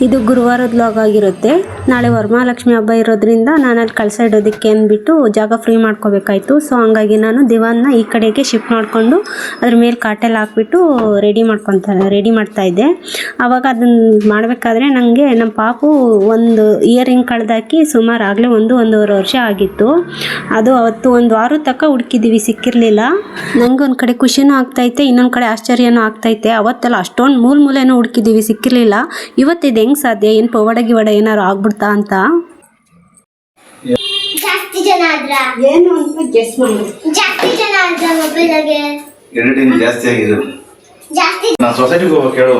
ಇದು ಗುರುವಾರದ ವ್ಲಾಗ್ ಆಗಿರುತ್ತೆ. ನಾಳೆ ವರಮಹಾಲಕ್ಷ್ಮಿ ಹಬ್ಬ ಇರೋದ್ರಿಂದ ನಾನು ಅಲ್ಲಿ ಕಳಸ ಇಡೋದಕ್ಕೆ ಅಂದ್ಬಿಟ್ಟು ಜಾಗ ಫ್ರೀ ಮಾಡ್ಕೋಬೇಕಾಯ್ತು. ಸೊ ಹಂಗಾಗಿ ನಾನು ದಿವಾನ್ನ ಈ ಕಡೆಗೆ ಶಿಫ್ಟ್ ಮಾಡಿಕೊಂಡು ಅದ್ರ ಮೇಲೆ ಕಾಟೆಲ್ಲ ಹಾಕ್ಬಿಟ್ಟು ರೆಡಿ ಮಾಡ್ತಾ ಇದ್ದೆ. ಆವಾಗ ಅದನ್ನು ಮಾಡಬೇಕಾದ್ರೆ ನನಗೆ ನಮ್ಮ ಪಾಪು ಒಂದು ಇಯರಿಂಗ್ ಕಳೆದಾಕಿ ಸುಮಾರು ಆಗಲೇ ಒಂದೂವರೆ ವರ್ಷ ಆಗಿತ್ತು. ಅದು ಅವತ್ತು ಒಂದು ವಾರದ ತನಕ ಹುಡುಕಿದ್ದೀವಿ, ಸಿಕ್ಕಿರಲಿಲ್ಲ. ನನಗೆ ಒಂದು ಕಡೆ ಖುಷಿನೂ ಆಗ್ತೈತೆ, ಇನ್ನೊಂದು ಕಡೆ ಆಶ್ಚರ್ಯನೂ ಆಗ್ತೈತೆ. ಅವತ್ತೆಲ್ಲ ಅಷ್ಟೊಂದು ಮೂಲೆನೂ ಹುಡುಕಿದ್ದೀವಿ, ಸಿಕ್ಕಿರಲಿಲ್ಲ. ಇವತ್ತಿದು ಹೆಂಗೆ ಸಾಧ್ಯ, ಏನು ಪವಾಡ ಏನಾರು ಆಗ್ಬಿಡ್ತಾ ಅಂತ. ಜಾಸ್ತಿ ಜನ ಆದ್ರ ಏನು ಅಂತ ಗೆಸ್ ಮಾಡಿ. ಜಾಸ್ತಿ ಜನ ಆದ್ರ ಮೊಬೈಲ್ಗೆ ಎಡಿಟಿಂಗ್ ಜಾಸ್ತಿ ಆಗಿದೆ. ಜಾಸ್ತಿ ನಾನು ಸೊಸೈಟಿಗೆ ಹೋಗ್ಬೇಕು ಹೇಳು.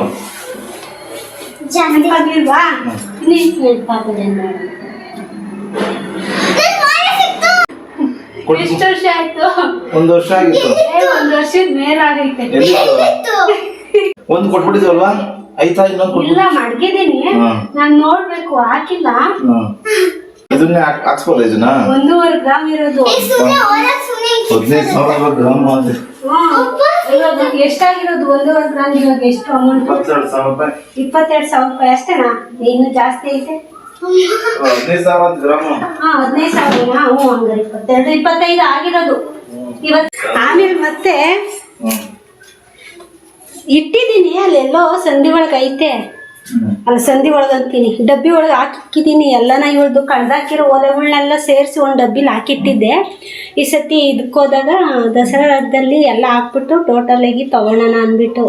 ಜಾಸ್ತಿ ಆಗಿಲ್ವಾ? ನೆನಪಾಗದೆ ಎಷ್ಟು ವರ್ಷ ಆಯ್ತು? ಒಂದು ವರ್ಷ ಆಗಿತ್ತು. ಒಂದು ವರ್ಷದ ಮೇಲಾಗೈತೆ. ಒಂದು ಕೊಟ್ಬಿಟ್ಟಿದ್ವಲ್ವಾ? ಆಯ್ತಾ? ಇನ್ನೊಂದು ಇಲ್ಲ, ಮಡ್ಗಿದೀನಿ. ನಾನು ನೋಡ್ಬೇಕು, ಹಾಕಿಲ್ಲ. ಇದನ್ನೇ ಹಾಕ್ಸ್ಬೋದ? ಇದನ್ನ 1.5 ಗ್ರಾಮ್ ಇರೋದು. 15,000 ಗ್ರಾಮ್ ಅಂದ್ರೆ ಎಷ್ಟಾಗಿರೋದು? 1.5 ಗ್ರಾಮ್ ಇವಾಗ ಎಷ್ಟು ಅಮೌಂಟ್? 22,000 ರೂಪಾಯಿ. 22,000 ರೂಪಾಯಿ ಅಷ್ಟೇನಾ? ಇನ್ನು ಜಾಸ್ತಿ ಐತೆ. 15,000 ಗ್ರಾಮ್. 15,000. ಹ್ಞೂ, ಹಂಗಾರೆ 22-25 ಆಗಿರೋದು ಇವತ್ತು. ಆಮೇಲೆ ಮತ್ತೆ ಇಟ್ಟಿದ್ದೀನಿ, ಅಲ್ಲೆಲ್ಲೋ ಸಂಧಿ ಒಳಗೆ ಐತೆ. ಅಲ್ಲಿ ಸಂಧಿ ಒಳಗೆ ಅಂತೀನಿ, ಡಬ್ಬಿ ಒಳಗೆ ಹಾಕಿಕ್ಕಿದ್ದೀನಿ. ಎಲ್ಲನ ಇವಳ್ದು ಕಳ್ದಾಕಿರೋ ಒಲೆಗಳನ್ನೆಲ್ಲ ಸೇರಿಸಿ ಒಂದು ಡಬ್ಬಿಲಿ ಹಾಕಿಟ್ಟಿದ್ದೆ. ಈ ಸತಿ ಇದಕ್ಕೆ ಹೋದಾಗ ದಸರಾದಲ್ಲಿ ಎಲ್ಲ ಹಾಕ್ಬಿಟ್ಟು ಟೋಟಲಾಗಿ ತೊಗೊಳೋಣ ಅಂದ್ಬಿಟ್ಟು